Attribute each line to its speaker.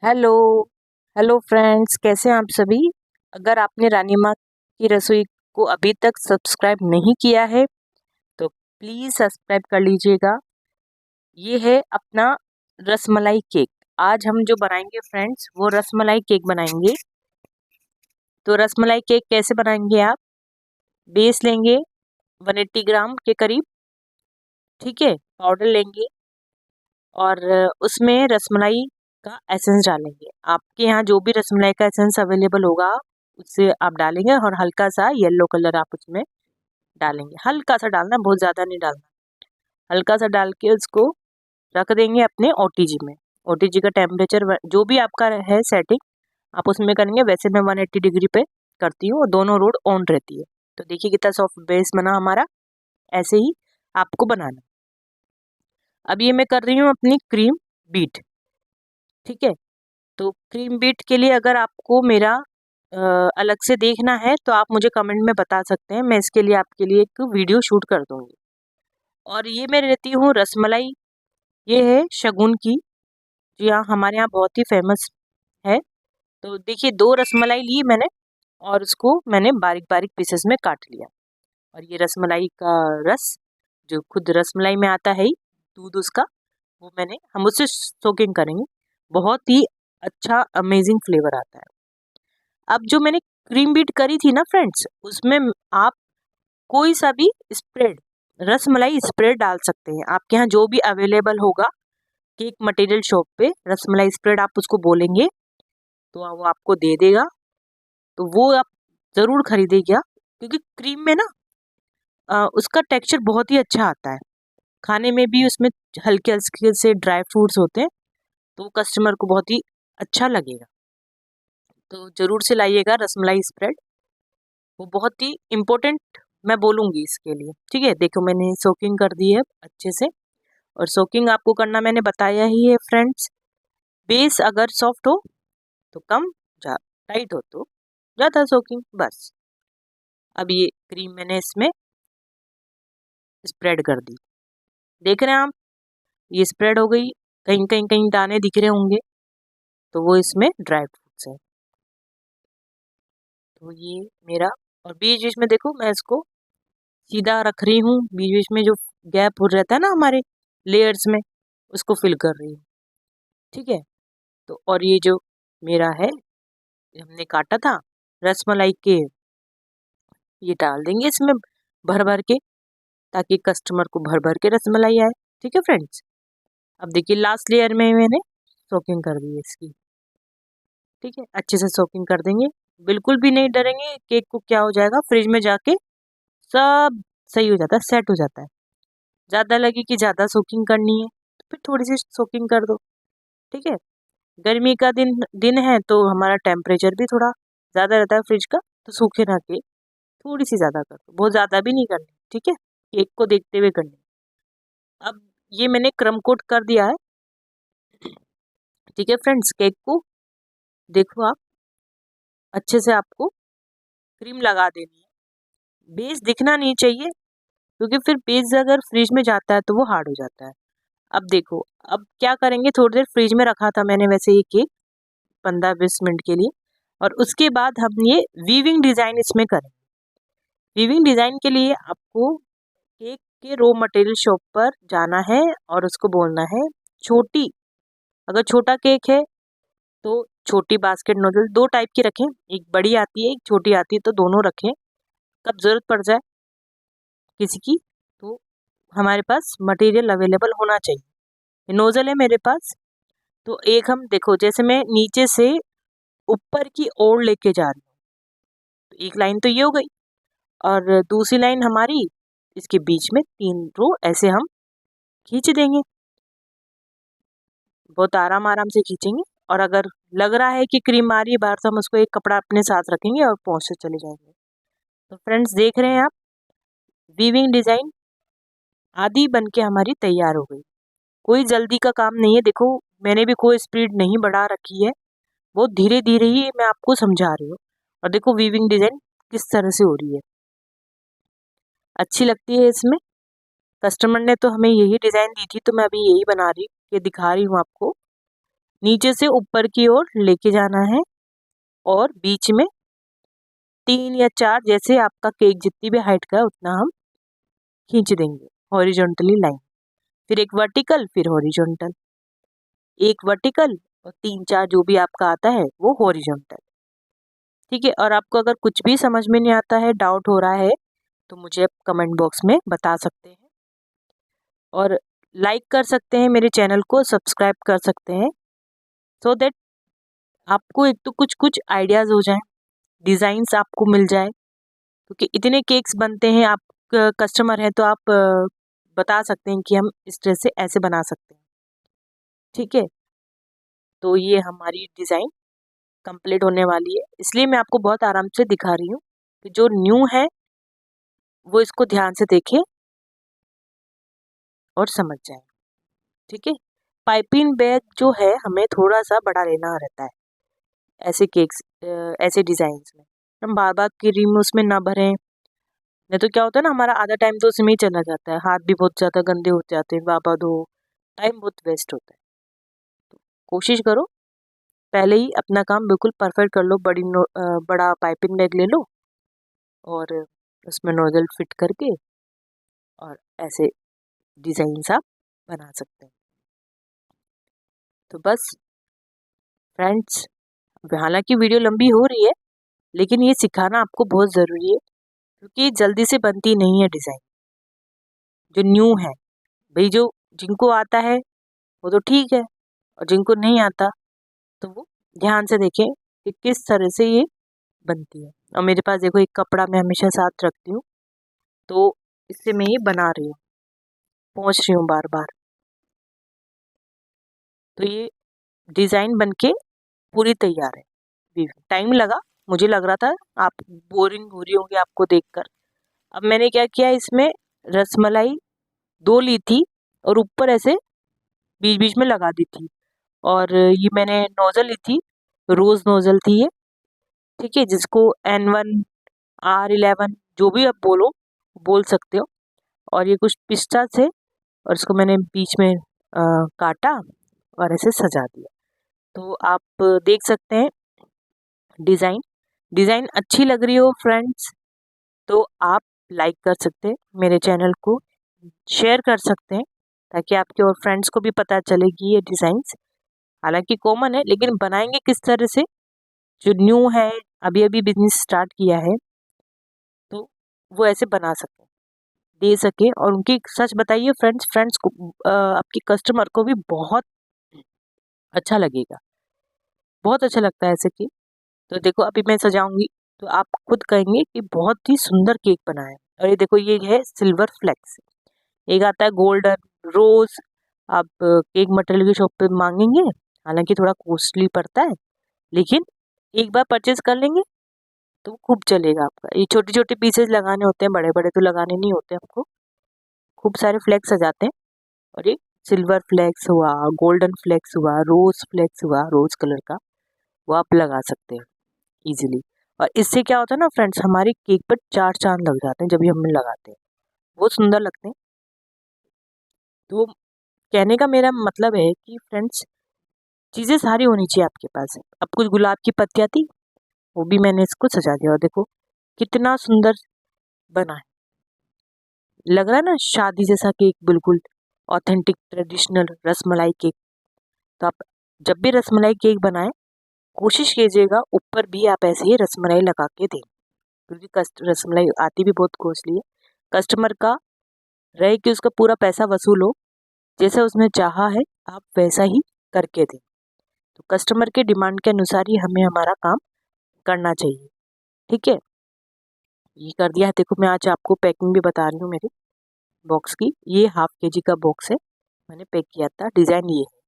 Speaker 1: Hello hello friends, कैसे हैं आप सभी। अगर आपने रानी माँ की रसोई को अभी तक सब्सक्राइब नहीं किया है तो प्लीज़ सब्सक्राइब कर लीजिएगा। ये है अपना रसमलाई केक। आज हम जो बनाएंगे फ्रेंड्स वो रसमलाई केक बनाएंगे। तो रसमलाई केक कैसे बनाएंगे आप, बेस लेंगे 180 ग्राम के करीब, ठीक है, पाउडर लेंगे और उसमें रसमलाई का एसेंस डालेंगे। आपके यहाँ जो भी रसमलाई का एसेंस अवेलेबल होगा उससे आप डालेंगे और हल्का सा येलो कलर आप उसमें डालेंगे। हल्का सा डालना, बहुत ज़्यादा नहीं डालना। हल्का सा डाल के उसको रख देंगे अपने ओटीजी में। ओटीजी का टेम्परेचर जो भी आपका है सेटिंग आप उसमें करेंगे। वैसे मैं 180 डिग्री पे करती हूँ और दोनों रोड ऑन रहती है। तो देखिए कितना सॉफ्ट बेस बना हमारा। ऐसे ही आपको बनाना। अब ये मैं कर रही हूँ अपनी क्रीम बीट, ठीक है। तो क्रीम बीट के लिए अगर आपको मेरा अलग से देखना है तो आप मुझे कमेंट में बता सकते हैं, मैं इसके लिए आपके लिए एक वीडियो शूट कर दूंगी। और ये मैं लेती हूँ रसमलाई, ये है शगुन की, जो यहाँ हमारे यहाँ बहुत ही फेमस है। तो देखिए 2 रसमलाई ली मैंने और उसको मैंने बारीक बारीक पीसेस में काट लिया। और ये रसमलाई का रस जो खुद रसमलाई में आता है ही, दूध उसका, वो हम उससे सोकिंग करेंगे। बहुत ही अच्छा अमेजिंग फ्लेवर आता है। अब जो मैंने क्रीम बीट करी थी ना फ्रेंड्स, उसमें आप कोई सा भी स्प्रेड, रसमलाई स्प्रेड डाल सकते हैं। आपके यहाँ जो भी अवेलेबल होगा केक मटेरियल शॉप पे, रसमलाई स्प्रेड आप उसको बोलेंगे तो वो आपको दे देगा। तो वो आप ज़रूर खरीदेगा, क्योंकि क्रीम में ना उसका टेक्सचर बहुत ही अच्छा आता है। खाने में भी उसमें हल्के हल्के से ड्राई फ्रूट्स होते हैं, तो कस्टमर को बहुत ही अच्छा लगेगा। तो ज़रूर से लाइएगा रसमलाई स्प्रेड, वो बहुत ही इम्पोर्टेंट मैं बोलूँगी इसके लिए, ठीक है। देखो मैंने सोकिंग कर दी है अच्छे से। और सोकिंग आपको करना मैंने बताया ही है फ्रेंड्स। बेस अगर सॉफ्ट हो तो कम, जा टाइट हो तो ज़्यादा सोकिंग, बस। अब ये क्रीम मैंने इसमें स्प्रेड कर दी, देख रहे हैं आप, ये स्प्रेड हो गई। कहीं कहीं कहीं दाने दिख रहे होंगे, तो वो इसमें ड्राई फ्रूट्स है। तो ये मेरा, और बीच बीच में देखो मैं इसको सीधा रख रही हूँ, बीच बीच में जो गैप हो रहता है ना हमारे लेयर्स में, उसको फिल कर रही हूँ, ठीक है। तो और ये जो मेरा है, हमने काटा था रसमलाई के, ये डाल देंगे इसमें भर भर के, ताकि कस्टमर को भर भर के रसमलाई आए, ठीक है फ्रेंड्स। अब देखिए लास्ट लेयर में मैंने सोकिंग कर दी है इसकी, ठीक है। अच्छे से सोकिंग कर देंगे, बिल्कुल भी नहीं डरेंगे केक को क्या हो जाएगा, फ्रिज में जाके सब सही हो जाता है, सेट हो जाता है। ज़्यादा लगे कि ज़्यादा सोकिंग करनी है तो फिर थोड़ी सी सोकिंग कर दो, ठीक है। गर्मी का दिन दिन है तो हमारा टेम्परेचर भी थोड़ा ज़्यादा रहता है फ्रिज का, तो सूखे ना केक थोड़ी सी ज़्यादा कर दो, बहुत ज़्यादा भी नहीं करनी, ठीक है। केक को देखते हुए करनी। अब ये मैंने क्रम कोट कर दिया है, ठीक है फ्रेंड्स। केक को देखो आप, अच्छे से आपको क्रीम लगा देनी है। बेस दिखना नहीं चाहिए, क्योंकि फिर बेस अगर फ्रिज में जाता है तो वो हार्ड हो जाता है। अब देखो, अब क्या करेंगे, थोड़ी देर फ्रिज में रखा था मैंने वैसे ये केक 15-20 मिनट के लिए। और उसके बाद हम ये वीविंग डिज़ाइन इसमें करेंगे। वीविंग डिज़ाइन के लिए आपको केक के रॉ मटेरियल शॉप पर जाना है और उसको बोलना है छोटी, अगर छोटा केक है तो छोटी बास्केट नूडल 2 टाइप की रखें, एक बड़ी आती है एक छोटी आती है, तो दोनों रखें। कब ज़रूरत पड़ जाए किसी की तो हमारे पास मटेरियल अवेलेबल होना चाहिए। नोज़ल है मेरे पास, तो एक हम देखो, जैसे मैं नीचे से ऊपर की ओर लेके जा रही हूँ, तो एक लाइन तो ये हो गई, और दूसरी लाइन हमारी इसके बीच में 3 रो ऐसे हम खींच देंगे, बहुत आराम आराम से खींचेंगे। और अगर लग रहा है कि क्रीम आ रही है बाहर, तो हम उसको एक कपड़ा अपने साथ रखेंगे और पहुँच से चले जाएंगे। तो फ्रेंड्स देख रहे हैं आप, वीविंग डिज़ाइन आधी बन के हमारी तैयार हो गई। कोई जल्दी का काम नहीं है, देखो मैंने भी कोई स्पीड नहीं बढ़ा रखी है, बहुत धीरे धीरे ही मैं आपको समझा रही हूँ। और देखो वीविंग डिज़ाइन किस तरह से हो रही है, अच्छी लगती है इसमें। कस्टमर ने तो हमें यही डिज़ाइन दी थी, तो मैं अभी यही बना रही, ये दिखा रही हूँ आपको। नीचे से ऊपर की ओर लेके जाना है और बीच में 3 या 4, जैसे आपका केक जितनी भी हाइट का है उतना हम खींच देंगे हॉरिजॉन्टली लाइन। फिर एक वर्टिकल, फिर हॉरिजॉन्टल, एक वर्टिकल और 3-4 जो भी आपका आता है वो हॉरिजॉन्टल। ठीक है। और आपको अगर कुछ भी समझ में नहीं आता है, डाउट हो रहा है, तो मुझे कमेंट बॉक्स में बता सकते हैं और लाइक कर सकते हैं, मेरे चैनल को सब्सक्राइब कर सकते हैं, सो दैट आपको एक तो कुछ कुछ आइडियाज़ हो जाएं, डिज़ाइंस आपको मिल जाए, क्योंकि इतने केक्स बनते हैं। आप कस्टमर हैं तो आप बता सकते हैं कि हम इस तरह से ऐसे बना सकते हैं। ठीक है। तो ये हमारी डिज़ाइन कंप्लीट होने वाली है, इसलिए मैं आपको बहुत आराम से दिखा रही हूँ कि जो न्यू है वो इसको ध्यान से देखें और समझ जाए। ठीक है। पाइपिंग बैग जो है हमें थोड़ा सा बड़ा लेना रहता है ऐसे केक्स, ऐसे डिज़ाइंस में। हम बार बार क्रीम उसमें ना भरें, नहीं तो क्या होता है ना, हमारा आधा टाइम तो उसमें ही चला जाता है, हाथ भी बहुत ज़्यादा गंदे हो जाते हैं, बाबा दो, टाइम बहुत वेस्ट होता है। तो कोशिश करो पहले ही अपना काम बिल्कुल परफेक्ट कर लो। बड़ा पाइपिंग बैग ले लो और उसमें नोजल फिट करके और ऐसे डिज़ाइंस आप बना सकते हैं। तो बस फ्रेंड्स, हालांकि वीडियो लंबी हो रही है, लेकिन ये सिखाना आपको बहुत ज़रूरी है, क्योंकि जल्दी से बनती नहीं है डिज़ाइन जो न्यू है। भाई जो जिनको आता है वो तो ठीक है, और जिनको नहीं आता तो वो ध्यान से देखें कि किस तरह से ये बनती है। और मेरे पास देखो एक कपड़ा मैं हमेशा साथ रखती हूँ, तो इससे मैं ये बना रही हूँ, पोंछ रही हूँ बार बार। तो ये डिज़ाइन बनके पूरी तैयार है। टाइम लगा, मुझे लग रहा था आप बोरिंग हो रही होंगी आपको देखकर। अब मैंने क्या किया, इसमें रसमलाई 2 ली थी और ऊपर ऐसे बीच बीच में लगा दी थी। और ये मैंने नोज़ल ली थी, रोज़ नोज़ल थी ये। ठीक है। जिसको N1 R11 जो भी आप बोल सकते हो। और ये कुछ पिस्ता थे और इसको मैंने बीच में काटा और ऐसे सजा दिया। तो आप देख सकते हैं डिज़ाइन डिज़ाइन अच्छी लग रही हो फ्रेंड्स, तो आप लाइक कर सकते हैं, मेरे चैनल को शेयर कर सकते हैं, ताकि आपके और फ्रेंड्स को भी पता चले कि ये डिज़ाइंस हालांकि कॉमन है, लेकिन बनाएंगे किस तरह से, जो न्यू है, अभी अभी बिजनेस स्टार्ट किया है, तो वो ऐसे बना सके, दे सके। और उनकी सच बताइए फ्रेंड्स, फ्रेंड्स को आपके कस्टमर को भी बहुत अच्छा लगेगा, बहुत अच्छा लगता है ऐसे कि। तो देखो अभी मैं सजाऊंगी तो आप खुद कहेंगे कि बहुत ही सुंदर केक बना है। और ये देखो ये है सिल्वर फ्लेक्स, एक आता है गोल्डन रोज। आप केक मटेरियल की शॉप पे मांगेंगे, हालांकि थोड़ा कॉस्टली पड़ता है, लेकिन एक बार परचेज कर लेंगे तो खूब चलेगा आपका। ये छोटे छोटे पीसेस लगाने होते हैं, बड़े बड़े तो लगाने नहीं होते आपको। खूब सारे फ्लेक्स आ जाते हैं। और ये सिल्वर फ्लेक्स हुआ, गोल्डन फ्लेक्स हुआ, रोज फ्लेक्स हुआ, रोज कलर का, वो आप लगा सकते हैं इजीली। और इससे क्या होता है ना फ्रेंड्स, हमारे केक पर 4 चांद लग जाते हैं जब भी हम लगाते हैं, बहुत सुंदर लगते हैं। तो कहने का मेरा मतलब है कि फ्रेंड्स, चीज़ें सारी होनी चाहिए आपके पास। अब कुछ गुलाब की पत्तियाँ थी, वो भी मैंने इसको सजा दिया, और देखो कितना सुंदर बना है। लग रहा है ना शादी जैसा केक, बिल्कुल ऑथेंटिक ट्रेडिशनल रसमलाई केक। तो आप जब भी रसमलाई केक बनाएं, कोशिश कीजिएगा ऊपर भी आप ऐसे ही रसमलाई लगा के दें, क्योंकि रसमलाई आती भी बहुत कॉस्टली है। कस्टमर का रहे कि उसका पूरा पैसा वसूल हो, जैसा उसने चाहा है आप वैसा ही करके दें। तो कस्टमर के डिमांड के अनुसार ही हमें हमारा काम करना चाहिए। ठीक है। ये कर दिया है। देखो मैं आज आपको पैकिंग भी बता रही हूँ मेरे बॉक्स की। ये ½ kg का बॉक्स है, मैंने पैक किया था। डिज़ाइन ये है।